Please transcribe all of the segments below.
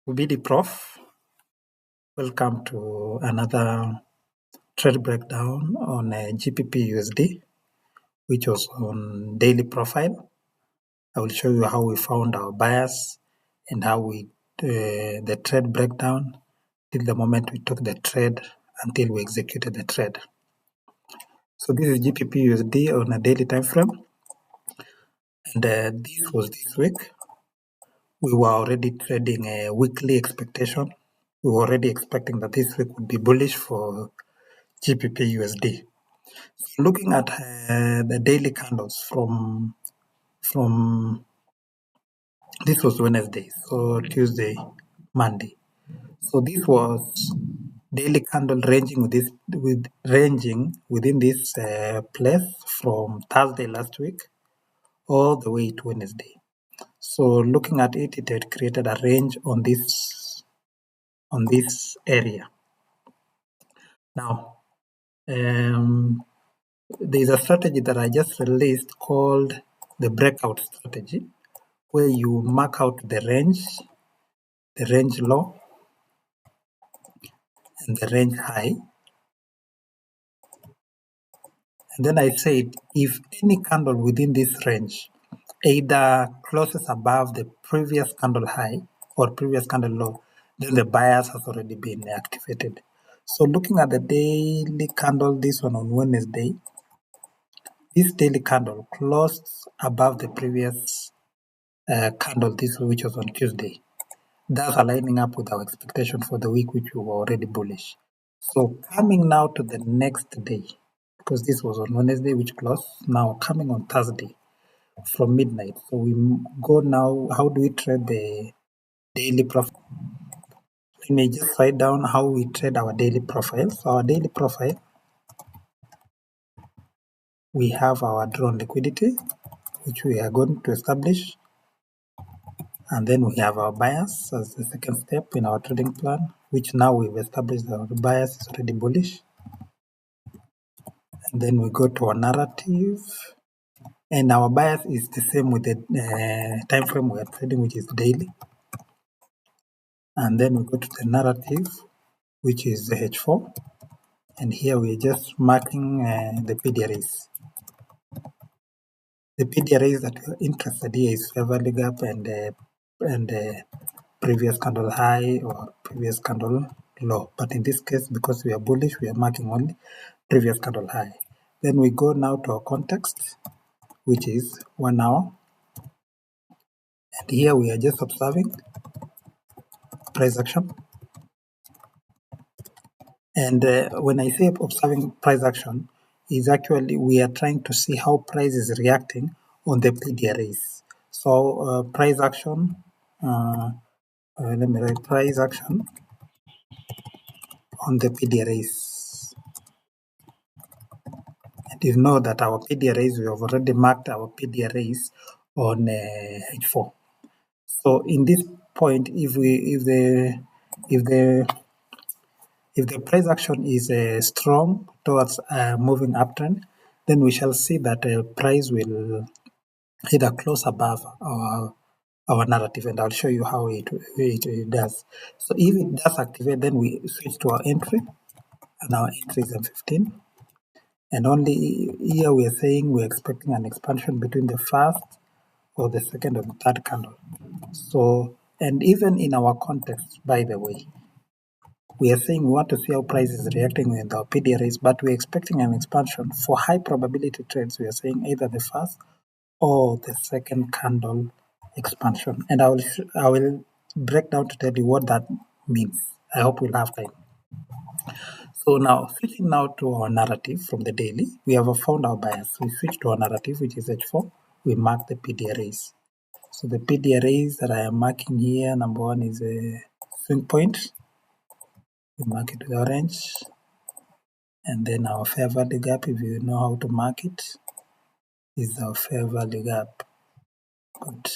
Gbpusd Prof, welcome to another trade breakdown on Gbpusd, which was on daily profile. I will show you how we found our buyers and how we the trade breakdown till the moment we took the trade until we executed the trade. So this is Gbpusd on a daily time frame, and this was this week. We were already trading a weekly expectation. We were already expecting that this week would be bullish for Gbpusd. So looking at the daily candles from this was Wednesday, so Tuesday, Monday. So this was daily candle ranging within this place from Thursday last week all the way to Wednesday. So looking at it, it had created a range on this area. Now, there's a strategy that I just released called the breakout strategy, where you mark out the range low and the range high. And then I said, if any candle within this range either closes above the previous candle high or previous candle low, then the bias has already been activated. So looking at the daily candle, this one on Wednesday, this daily candle closed above the previous candle, this which was on Tuesday. That's aligning up with our expectation for the week, which we were already bullish. So coming now to the next day, because this was on Wednesday, which closed, now coming on Thursday from midnight. So we go now, how do we trade the daily profile? Let me just write down how we trade our daily profile. So our daily profile, we have our drawn liquidity, which we are going to establish. And then we have our bias as the second step in our trading plan, which now we've established that our bias is already bullish. And then we go to our narrative, and our bias is the same with the time frame we are trading, which is daily. And then we go to the narrative, which is the H4, and here we're just marking the PDRAs. The PDRAs that we're interested here is fair value gap and previous candle high or previous candle low. But in this case, because we are bullish, we are marking only previous candle high. Then we go now to our context, which is 1 hour. And here we are just observing price action. And when I say observing price action, is actually we are trying to see how price is reacting on the PDRAs. So price action, let me write price action on the PDRAs. And you know that our PDRAs, we have already marked our PDRAs on H4. So in this point, if the price action is strong towards a moving uptrend, then we shall see that the price will either close above our narrative, and I'll show you how it does. So if it does activate, then we switch to our entry, and our entry is M15. And only here we are saying we're expecting an expansion between the first or the second or the third candle. So, and even in our context, by the way, we are saying we want to see how price is reacting with our PDRAs, but we're expecting an expansion. For high probability trades, we are saying either the first or the second candle expansion. And I will break down to tell you what that means. I hope we'll have time. So now, switching now to our narrative from the daily, we have found our bias. We switch to our narrative, which is H4. We mark the PDRAs. So the PDRAs that I am marking here, number one is a swing point. We mark it with orange. And then our fair value gap, if you know how to mark it, is our fair value gap. Good.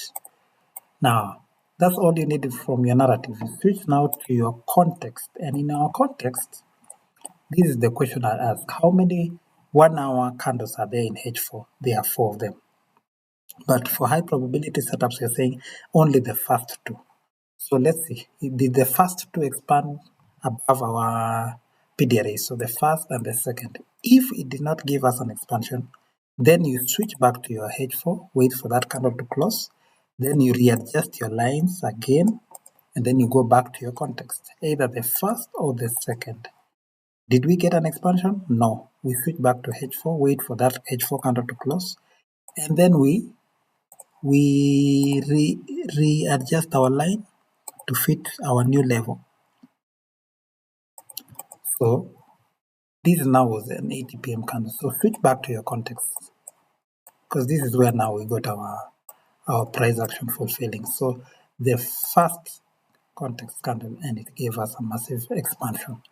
Now, that's all you need from your narrative. You switch now to your context. And in our context, this is the question I ask. How many 1 hour candles are there in H4? There are 4 of them. But for high probability setups, we're saying only the first 2. So let's see, did the first two expand above our PDRA? So the first and the second. If it did not give us an expansion, then you switch back to your H4, wait for that candle to close, then you readjust your lines again, and then you go back to your context, either the first or the second. Did we get an expansion? No. We switch back to H4, wait for that H4 candle to close, and then we readjust our line to fit our new level. So this now was an 80 p.m. candle. So switch back to your context, because this is where now we got our price action fulfilling. So the first context candle, and it gave us a massive expansion.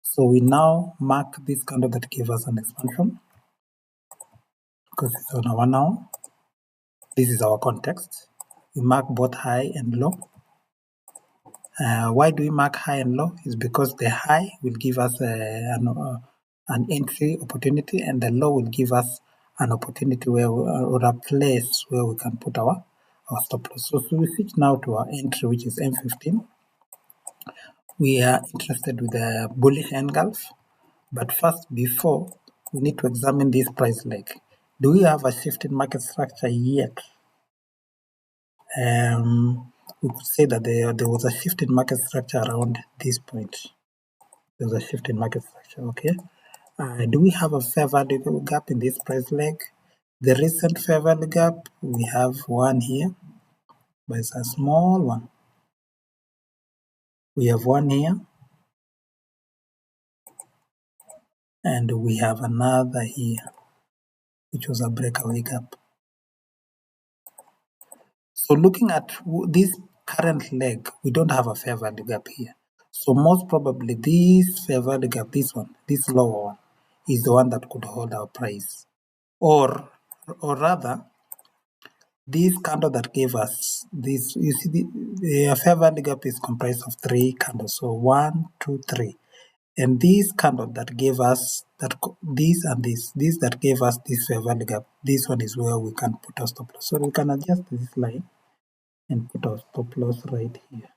So we now mark this candle that gave us an expansion, because it's on our now. This is our context. We mark both high and low. Why do we mark high and low? Is because the high will give us an entry opportunity, and the low will give us an opportunity where or a place where we can put our stop loss. So we switch now to our entry, which is M15. We are interested with the bullish engulf, but first, before, we need to examine this price leg. Do we have a shift in market structure yet? We could say that there was a shift in market structure around this point. There was a shift in market structure, okay. Do we have a fair value gap in this price leg? The recent fair value gap, we have one here, but it's a small one. We have one here, and we have another here, which was a breakaway gap. So looking at this current leg, we don't have a fair value gap here. So most probably this fair value gap, this one, this lower one, is the one that could hold our price. Or rather, this candle that gave us this, you see the fair value gap is comprised of 3 candles. So 1, 2, 3. And this candle that gave us this and this that gave us this fair value gap, this one is where we can put our stop loss. So we can adjust this line and put our stop loss right here.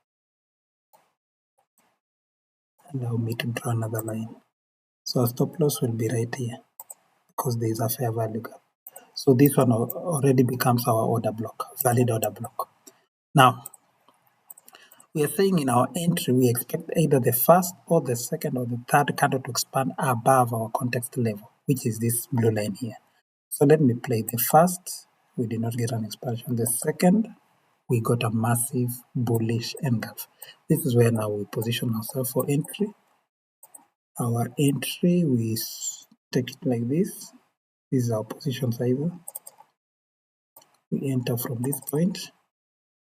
Allow me to draw another line. So our stop loss will be right here, because there is a fair value gap. So this one already becomes our order block, valid order block. Now, we are saying in our entry, we expect either the first or the second or the third candle to expand above our context level, which is this blue line here. So let me play the first. We did not get an expansion. The second, we got a massive bullish engulf. This is where now we position ourselves for entry. Our entry, we take it like this. This is our position either. We enter from this point.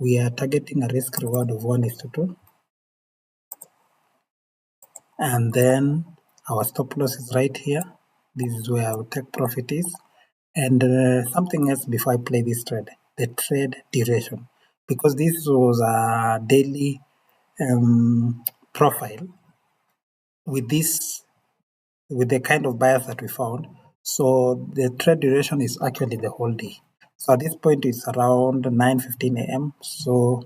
We are targeting a risk reward of 1:2. And then our stop loss is right here. This is where our take profit is. And something else before I play this trade, the trade duration. Because this was a daily profile with the kind of bias that we found. So the trade duration is actually the whole day. So at this point it's around 9:15 a.m. So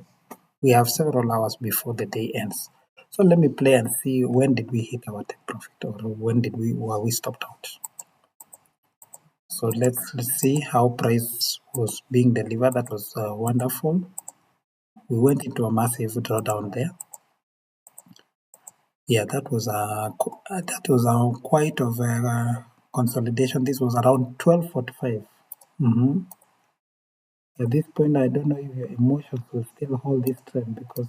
we have several hours before the day ends. So let me play and see when did we hit our take profit, or when were we stopped out. So let's see how price was being delivered. That was wonderful. We went into a massive drawdown there. Yeah, that was quite of a consolidation. This was around 12:45. At this point, I don't know if your emotions will still hold this trend, because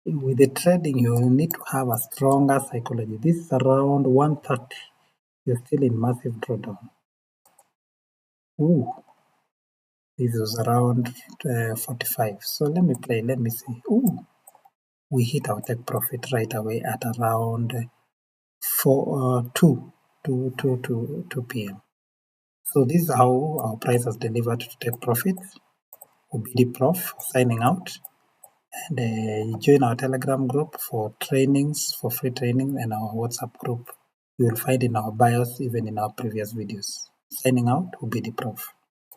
with the trading, you need to have a stronger psychology. This is around 1:30. You're still in massive drawdown. Ooh, this was around 45. So let me play. Let me see. Ooh, we hit our take profit right away at around 2 p.m. So this is how our price has delivered to take profit. Gbpusd Prof signing out. And join our Telegram group for trainings, for free training, and our WhatsApp group. You will find in our bios, even in our previous videos. Signing out, Gbpusd Prof.